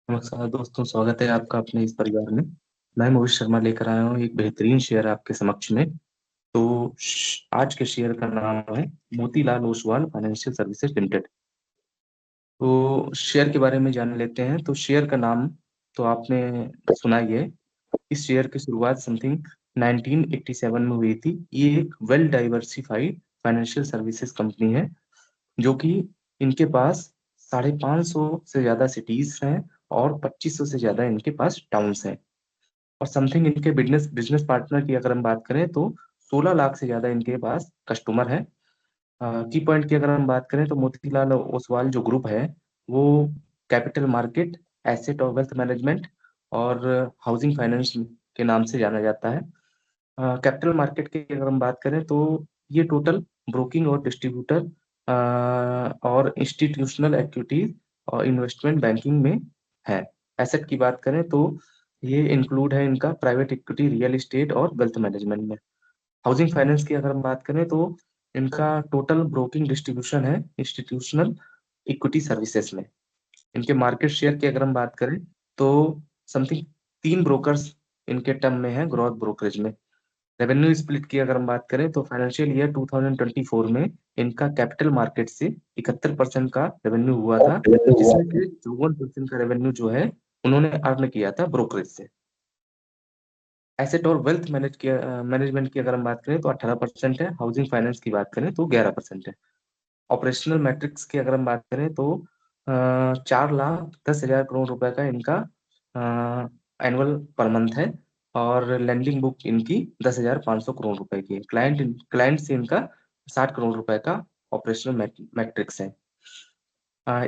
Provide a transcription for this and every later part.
नमस्कार दोस्तों, स्वागत है आपका अपने इस परिवार में। मैं मोहित शर्मा लेकर आया हूँ एक बेहतरीन शेयर आपके समक्ष में। तो आज के शेयर का नाम है Motilal Oswal financial services limited. तो शेयर के बारे में जान लेते हैं। तो शेयर का नाम तो आपने सुना ही है। इस शेयर की शुरुआत समथिंग 1987 में हुई थी। ये एक well diversified financial services company है, जो कि इनके पास 550 से ज्यादा सिटीज हैं और 2500 से ज्यादा इनके पास टाउन्स हैं। और समथिंग इनके बिजनेस बिजनेस पार्टनर की अगर हम बात करें तो 16 लाख से ज्यादा इनके पास कस्टमर है। की पॉइंट की अगर हम बात करें तो मोतीलाल ओसवाल जो ग्रुप है वो कैपिटल मार्केट, एसेट और वेल्थ मैनेजमेंट और हाउसिंग फाइनेंस के नाम से जाना जाता है। कैपिटल मार्केट की अगर हम बात करें तो ये टोटल ब्रोकिंग और डिस्ट्रीब्यूटर और इंस्टीट्यूशनल एक्टिविटीज और इन्वेस्टमेंट बैंकिंग में है। एसेट की बात करें तो ये इंक्लूड है इनका प्राइवेट इक्विटी, रियल एस्टेट और वेल्थ मैनेजमेंट में। हाउसिंग फाइनेंस की अगर हम बात करें तो इनका टोटल ब्रोकिंग डिस्ट्रीब्यूशन है इंस्टीट्यूशनल इक्विटी सर्विसेज में। इनके मार्केट शेयर की अगर हम बात करें तो समथिंग 3 ब्रोकर्स इनके टर्म में है ग्रॉस ब्रोकरेज में। रेवेन्यू स्प्लिट की अगर हम बात करें तो फाइनेंशियल ईयर 2024 में इनका कैपिटल मार्केट से 71% का रेवेन्यू हुआ था, जिसमें से 54% का रेवेन्यू जो है उन्होंने अर्न किया था ब्रोकरेज से। एसेट और वेल्थ मैनेजमेंट की अगर हम बात करें तो 18% है। हाउसिंग फाइनेंस की बात करें तो 11% है। ऑपरेशनल मैट्रिक्स की अगर हम बात करें तो 4,10,000 करोड़ रुपए का इनका एनुअल पर मंथ है। और लैंडिंग बुक इनकी 10,500 करोड़ रुपए की है। क्लाइंट से इनका 60 करोड़ रुपए का ऑपरेशनल मैट्रिक्स है।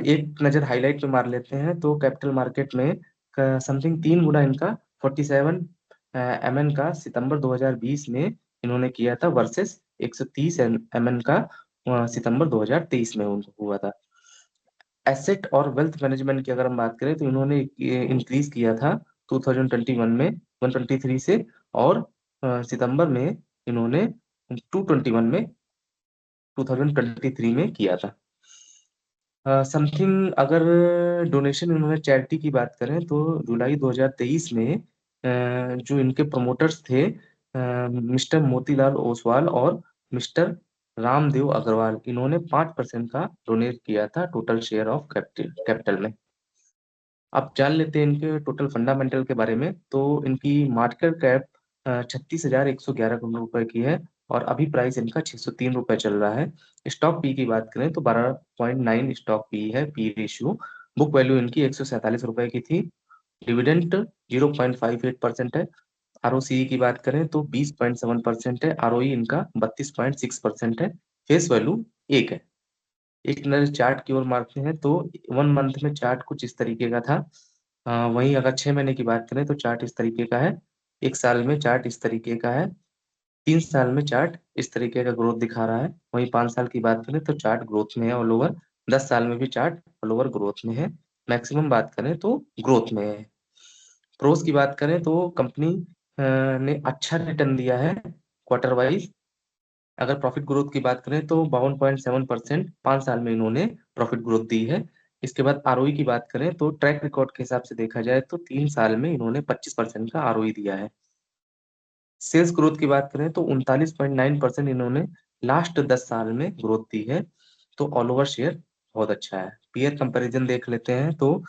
एक नजर हाईलाइट पे मार लेते हैं तो कैपिटल मार्केट में समथिंग 3 गुना इनका 47 एमएन का सितंबर 2020 में इन्होंने किया था, वर्सेस 130 एमएन का सितंबर 2023 में उनको हुआ था। एसेट और वेल्थ मैनेजमेंट की अगर हम बात करें तो इन्होंने इंक्रीज किया था 2021 में 123 से, और सितंबर में इन्होंने 221 में 2023 में किया था। समथिंग अगर डोनेशन इन्होंने चैरिटी की बात करें तो जुलाई 2023 में जो इनके प्रमोटर्स थे मिस्टर मोतीलाल ओसवाल और मिस्टर रामदेव अग्रवाल, इन्होंने 5% का डोनेट किया था total share of capital capital में। अब जान लेते हैं इनके टोटल फंडामेंटल के बारे में। तो इनकी मार्केट कैप 36,111 करोड़ रुपए की है, और अभी प्राइस इनका 603 रुपए चल रहा है। स्टॉक पी की बात करें तो 12.9 स्टॉक पी है, पी रेशियो। बुक वैल्यू इनकी 147 रुपए की थी। डिविडेंड 0.58% है। आरओसी की बात करें तो 20.7% है। आरओई इनका 32.6% है। फेस वैल्यू 1 है। एक नजर चार्ट की ओर मारते हैं तो 1 मंथ में चार्ट कुछ इस तरीके का था। वहीं अगर 6 महीने की बात करें तो चार्ट इस तरीके का है। 1 साल में चार्ट इस तरीके का है। 3 साल में चार्ट इस तरीके का ग्रोथ दिखा रहा है। वहीं 5 साल की बात करें तो चार्ट ग्रोथ में है ऑल ओवर। 10 साल में भी चार्ट ऑल ओवर ग्रोथ में है। मैक्सिमम बात करें तो ग्रोथ में है। प्रोस की बात करें तो कंपनी ने अच्छा रिटर्न दिया है क्वार्टर वाइज। अगर प्रॉफिट ग्रोथ की बात करें तो 52.7% 5 साल में इन्होंने प्रॉफिट ग्रोथ दी है। इसके बाद आरओई की बात करें तो ट्रैक रिकॉर्ड के हिसाब से देखा जाए तो 3 साल में इन्होंने 25% का आरओई दिया है। सेल्स ग्रोथ की बात करें तो 39.9% इन्होंने लास्ट 10 साल में ग्रोथ दी है। तो ऑल ओवर शेयर बहुत अच्छा है। पीयर कंपैरिजन देख लेते हैं तो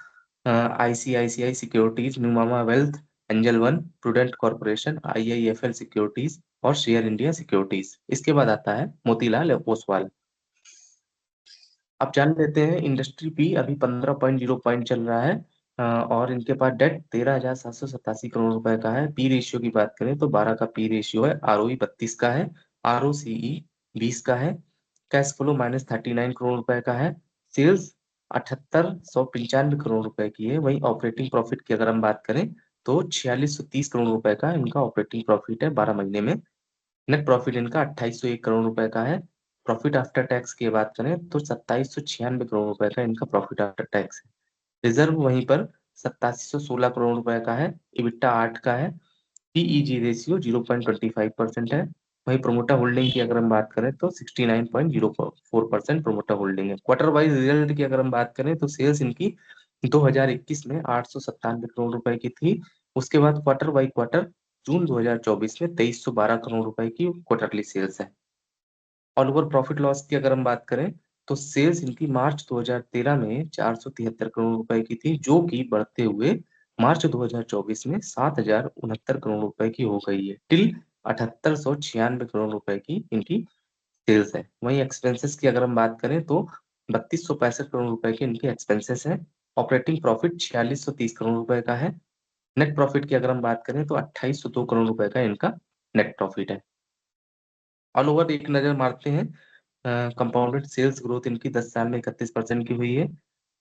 ICICI Securities, Nuvama Wealth, Angel One, Prudent Corporation, IIFL Securities और शेयर इंडिया सिक्योरिटीज। इसके बाद आता है मोतीलाल ओसवाल। अब जान लेते हैं इंडस्ट्री पी अभी 15.0 पॉइंट चल रहा है। और इनके पास डेट 13,787 करोड़ रुपए का है। पी रेशियो की बात करें तो 12 का पी रेशियो है। आरओई 32 का है। आरओसीई 20 का है। कैश फ्लो -39 करोड़ रुपए का है। सेल्स 78,195 करोड़ रुपए की है। वहीं ऑपरेटिंग प्रॉफिट की अगर हम बात करें तो 4630 करोड़ रुपए का इनका ऑपरेटिंग प्रॉफिट है 12 महीने में। नेट प्रॉफिट इनका 2801 करोड़ रुपए का है। प्रॉफिट आफ्टर टैक्स की बात करें तो 2796 करोड़ रुपए का इनका प्रॉफिट आफ्टर टैक्स है। रिजर्व वहीं पर 8716 करोड़ रुपए का है। इबिट्टा 8 का है। पीईजी रेशियो 0.25% है। वहीं प्रोमोटर होल्डिंग की अगर हम बात करें तो 69.04% प्रोमोटर होल्डिंग है। क्वार्टर वाइज रिजल्ट की अगर हम बात करें तो सेल्स इनकी 2021 में 897 करोड़ रुपए की थी। उसके बाद क्वार्टर बाई क्वार्टर जून 2024 में 2312 करोड़ रुपए की क्वार्टरली सेल्स है। ऑल ओवर प्रॉफिट लॉस की अगर हम बात करें तो सेल्स इनकी मार्च 2013 में 473 करोड़ रुपए की थी, जो कि बढ़ते हुए मार्च 2024 में 7069 करोड़ रुपए की हो गई है। टिल 7896 करोड़ रुपए की इनकी सेल्स है। वहीं एक्सपेंसेस की अगर हम बात करें तो 3265 करोड़ रुपए के इनके एक्सपेंसेस हैं। ऑपरेटिंग प्रॉफिट 4630 करोड़ रुपए का है। नेट प्रॉफिट की अगर हम बात करें तो 2802 करोड़ रुपए का इनका नेट प्रॉफिट है। ऑल ओवर एक नजर मारते हैं। कंपाउंडेड सेल्स ग्रोथ इनकी 10 साल में 31% की हुई है।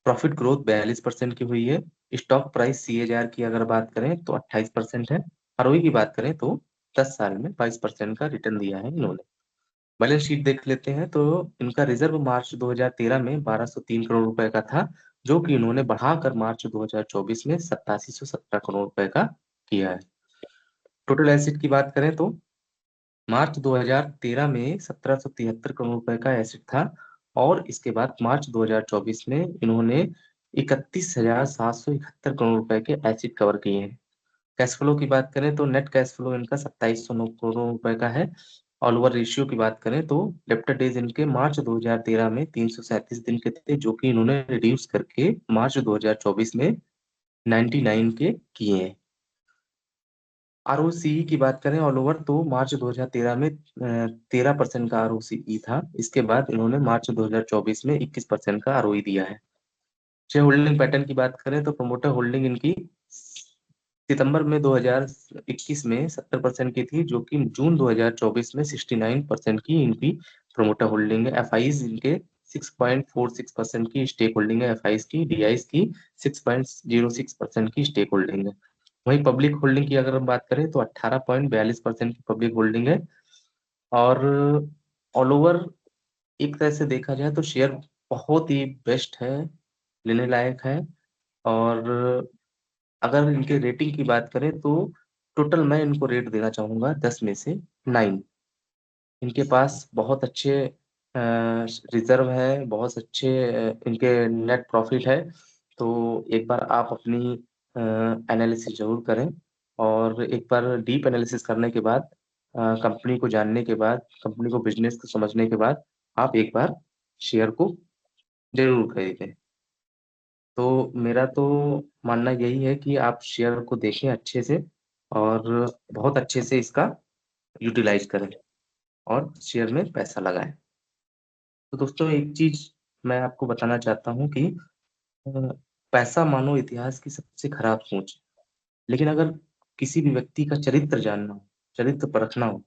प्रॉफिट ग्रोथ 42% की हुई है। स्टॉक प्राइस सीएजीआर की अगर बात करें तो 28% है। आरओई की बात करें तो 10 साल में 22% का रिटर्न दिया है इन्होंने। बैलेंस शीट देख लेते हैं तो इनका रिजर्व मार्च 2013 में 1203 करोड़ रुपए का था, जो कि इन्होंने बढ़ाकर मार्च 2024 में 8717 करोड़ रुपए का किया है। टोटल एसिड की बात करें तो मार्च 2013 में 1773 करोड़ रुपए का एसिड था, और इसके बाद मार्च 2024 में इन्होंने 31,771 करोड़ रुपए के एसिड कवर किए हैं। कैश फ्लो की बात करें तो नेट कैश फ्लो इनका 2709 करोड़ रुपए का है। ऑल ओवर रेशियो की बात करें तो डेब्टर डेज इनके मार्च 2013 में 337 दिन के थे, जो कि इन्होंने रिड्यूस करके मार्च 2024 में 99 के किए हैं। आरओसीई की बात करें ऑल ओवर तो मार्च 2013 में 13% का आरओसीई था। इसके बाद इन्होंने मार्च 2024 में 21% का आरओई दिया है। शेयर होल्डिंग पैटर्न की बात करें तो प्रमोटर होल्डिंग इनकी सितंबर में 2021 में 70% की थी, जो कि जून 2024 में 69% की इनकी प्रमोटर होल्डिंग है। एफआईज इनके 6.46% की स्टेक होल्डिंग है। एफआईज की, डीआईज की 6.06% की स्टेक होल्डिंग है। वहीं पब्लिक होल्डिंग की अगर हम बात करें तो 18.42% की पब्लिक होल्डिंग है। और ऑल ओवर एक तरह से देखा जाए तो शेयर बहुत ही बेस्ट है, लेने लायक है। और अगर इनके रेटिंग की बात करें तो टोटल मैं इनको रेट देना चाहूंगा 10 में से 9। इनके पास बहुत अच्छे रिजर्व है, बहुत अच्छे इनके नेट प्रॉफिट है। तो एक बार आप अपनी एनालिसिस जरूर करें, और एक बार डीप एनालिसिस करने के बाद, कंपनी को जानने के बाद, कंपनी को बिजनेस को समझने के बाद आप एक बार शेयर को जरूर खरीदें। तो मेरा तो मानना यही है कि आप शेयर को देखें अच्छे से, और बहुत अच्छे से इसका यूटिलाइज करें और शेयर में पैसा लगाएं। तो दोस्तों एक चीज मैं आपको बताना चाहता हूँ कि अ, पैसा मानो इतिहास की सबसे खराब सोच है। लेकिन अगर किसी भी व्यक्ति का चरित्र जानना हो, चरित्र परखना हो,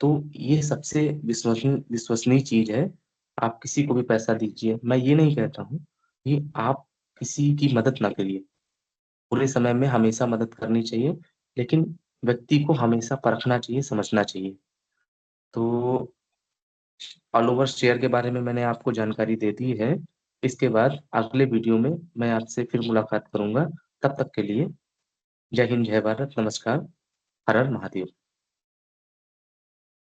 तो ये सबसे विश्वसनीय विश्वसनीय चीज है। आप किसी को भी पैसा दीजिए, मैं ये नहीं कहता हूँ कि आप किसी की मदद ना करिए। बुरे समय में हमेशा मदद करनी चाहिए, लेकिन व्यक्ति को हमेशा परखना चाहिए, समझना चाहिए। तो ऑल ओवर शेयर के बारे में मैंने आपको जानकारी दे दी है। इसके बाद अगले वीडियो में मैं आपसे फिर मुलाकात करूंगा। तब तक के लिए जय हिंद, जय भारत, नमस्कार, हर हर महादेव।